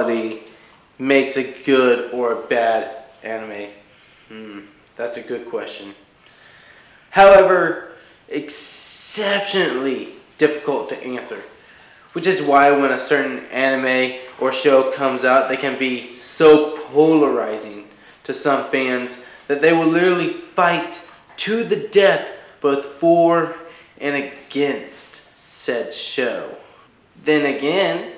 quality makes a good or a bad anime? That's a good question. However, exceptionally difficult to answer. Which is why when a certain anime or show comes out, they can be so polarizing to some fans that they will literally fight to the death both for and against said show. Then again,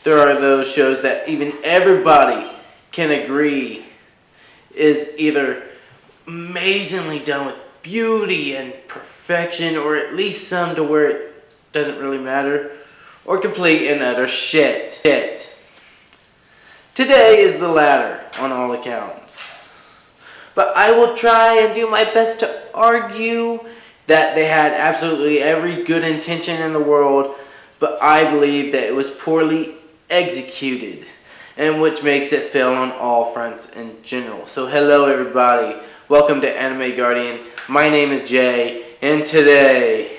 there are those shows that even everybody can agree is either amazingly done with beauty and perfection, or at least some to where it doesn't really matter, or complete and utter shit. Today is the latter on all accounts. But I will try and do my best to argue that they had absolutely every good intention in the world, but I believe that it was poorly executed, and which makes it fail on all fronts in general. So hello everybody, welcome to Anime Guardian. My name is Jay, and today,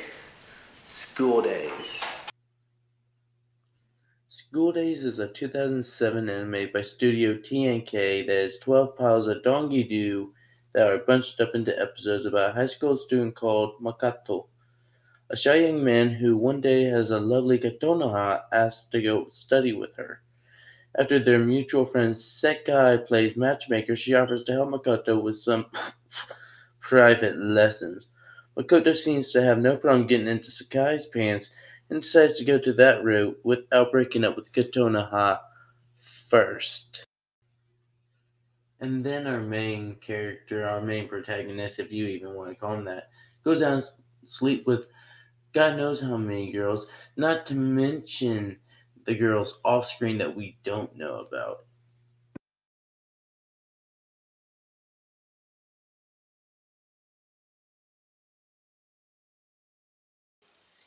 School Days. School Days is a 2007 anime by Studio TNK that is 12 piles of dongi-do that are bunched up into episodes about a high school student called Makoto, a shy young man who one day has a lovely Kotonoha asked to go study with her. After their mutual friend Sekai plays matchmaker, she offers to help Makoto with some private lessons. Makoto seems to have no problem getting into Sekai's pants and decides to go to that route without breaking up with Kotonoha first. And then our main character, our main protagonist, if you even want to call him that, goes down and sleep with God knows how many girls, not to mention the girls off screen that we don't know about.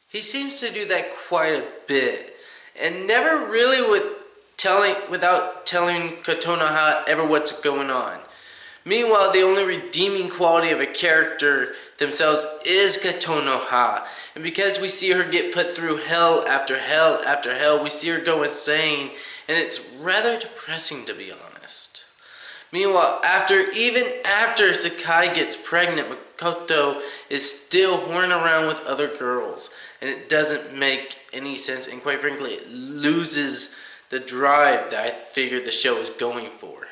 He seems to do that quite a bit, and never really without telling Kotonoha ever what's going on. Meanwhile, the only redeeming quality of a character themselves is Kotonoha, and because we see her get put through hell after hell after hell, we see her go insane, and it's rather depressing, to be honest. Meanwhile, even after Sekai gets pregnant, Makoto is still whoring around with other girls, and it doesn't make any sense, and quite frankly, it loses the drive that I figured the show was going for.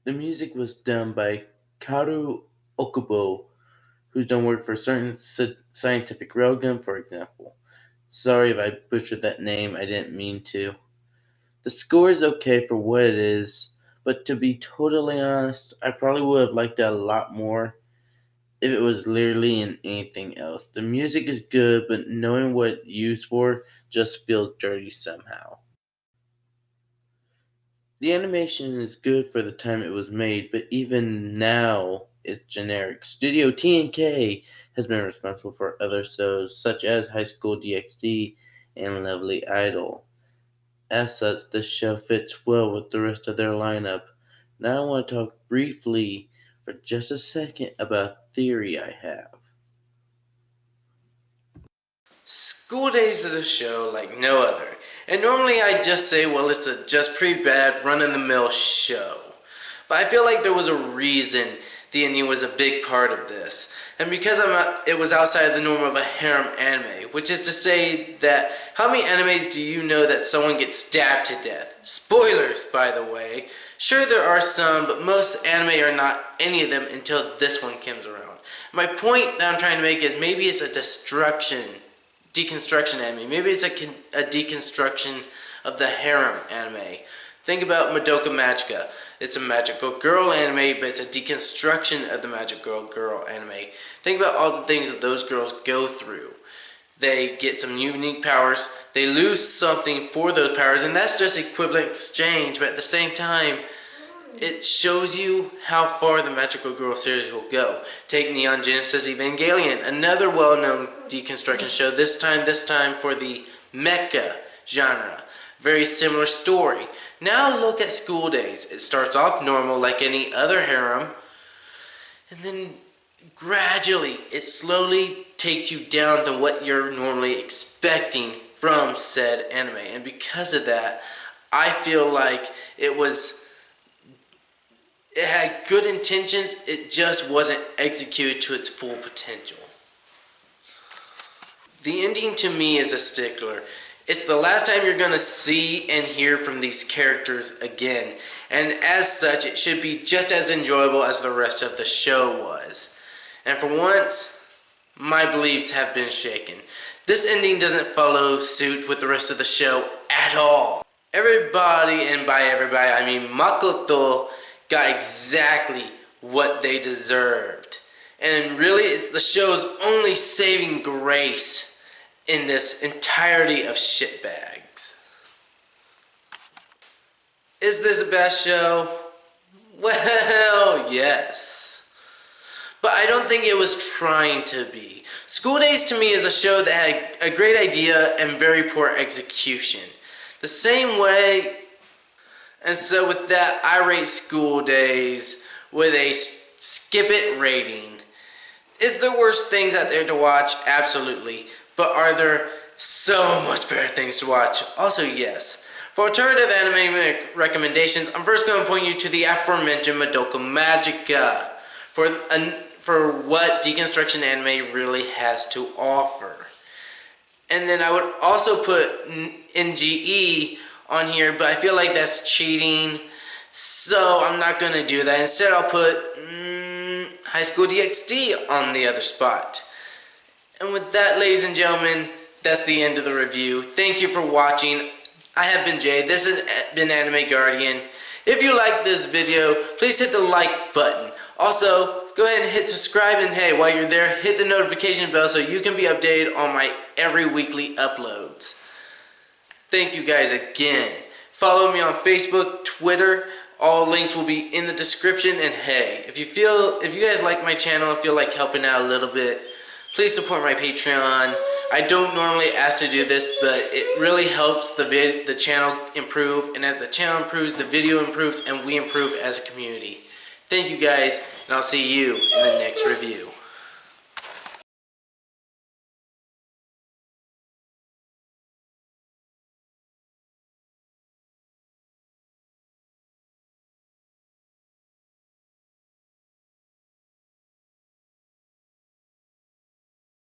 The music was done by Karu Okubo, who's done work for certain Scientific Railgun, for example. Sorry if I butchered that name, I didn't mean to. The score is okay for what it is, but to be totally honest, I probably would have liked it a lot more if it was literally in anything else. The music is good, but knowing what it's used for just feels dirty somehow. The animation is good for the time it was made, but even now it's generic. Studio TNK has been responsible for other shows such as High School DxD and Lovely Idol. As such, this show fits well with the rest of their lineup. Now I want to talk briefly for just a second about a theory I have. School Days is a show like no other, and normally I just say, well, it's a just pretty bad run-of-the-mill show. But I feel like there was a reason the ending was a big part of this, and because it was outside of the norm of a harem anime, which is to say that how many animes do you know that someone gets stabbed to death? Spoilers, by the way. Sure, there are some, but most anime are not any of them until this one comes around. My point that I'm trying to make is maybe it's a deconstruction anime. Maybe it's a deconstruction of the harem anime. Think about Madoka Magica. It's a magical girl anime, but it's a deconstruction of the magical girl anime. Think about all the things that those girls go through. They get some unique powers, they lose something for those powers, and that's just equivalent exchange, but at the same time, it shows you how far the Magical Girl series will go. Take Neon Genesis Evangelion, another well-known deconstruction show, this time for the mecha genre. Very similar story. Now look at School Days. It starts off normal like any other harem, and then gradually it slowly takes you down to what you're normally expecting from said anime. And because of that, I feel like it had good intentions, it just wasn't executed to its full potential. The ending to me is a stickler. It's the last time you're going to see and hear from these characters again, and as such, it should be just as enjoyable as the rest of the show was. And for once, my beliefs have been shaken. This ending doesn't follow suit with the rest of the show at all. Everybody, and by everybody I mean Makoto, got exactly what they deserved. And really, it's the show's only saving grace in this entirety of shitbags. Is this a bad show? Well, yes. But I don't think it was trying to be. School Days to me is a show that had a great idea and very poor execution. The same way. And so with that, I rate School Days with a skip it rating. Is there worse things out there to watch? Absolutely. But are there so much better things to watch? Also, yes. For alternative anime recommendations, I'm first going to point you to the aforementioned Madoka Magica for what deconstruction anime really has to offer. And then I would also put NGE on here, but I feel like that's cheating, so I'm not going to do that. Instead, I'll put High School DxD on the other spot. And with that, ladies and gentlemen, that's the end of the review. Thank you for watching. I have been Jay. This has been Anime Guardian. If you like this video, please hit the like button. Also, go ahead and hit subscribe, and hey, while you're there, hit the notification bell so you can be updated on my every weekly uploads. Thank you guys again. Follow me on Facebook, Twitter. All links will be in the description. And hey, if you guys like my channel and feel like helping out a little bit, please support my Patreon. I don't normally ask to do this, but it really helps the channel improve. And as the channel improves, the video improves, and we improve as a community. Thank you guys, and I'll see you in the next review.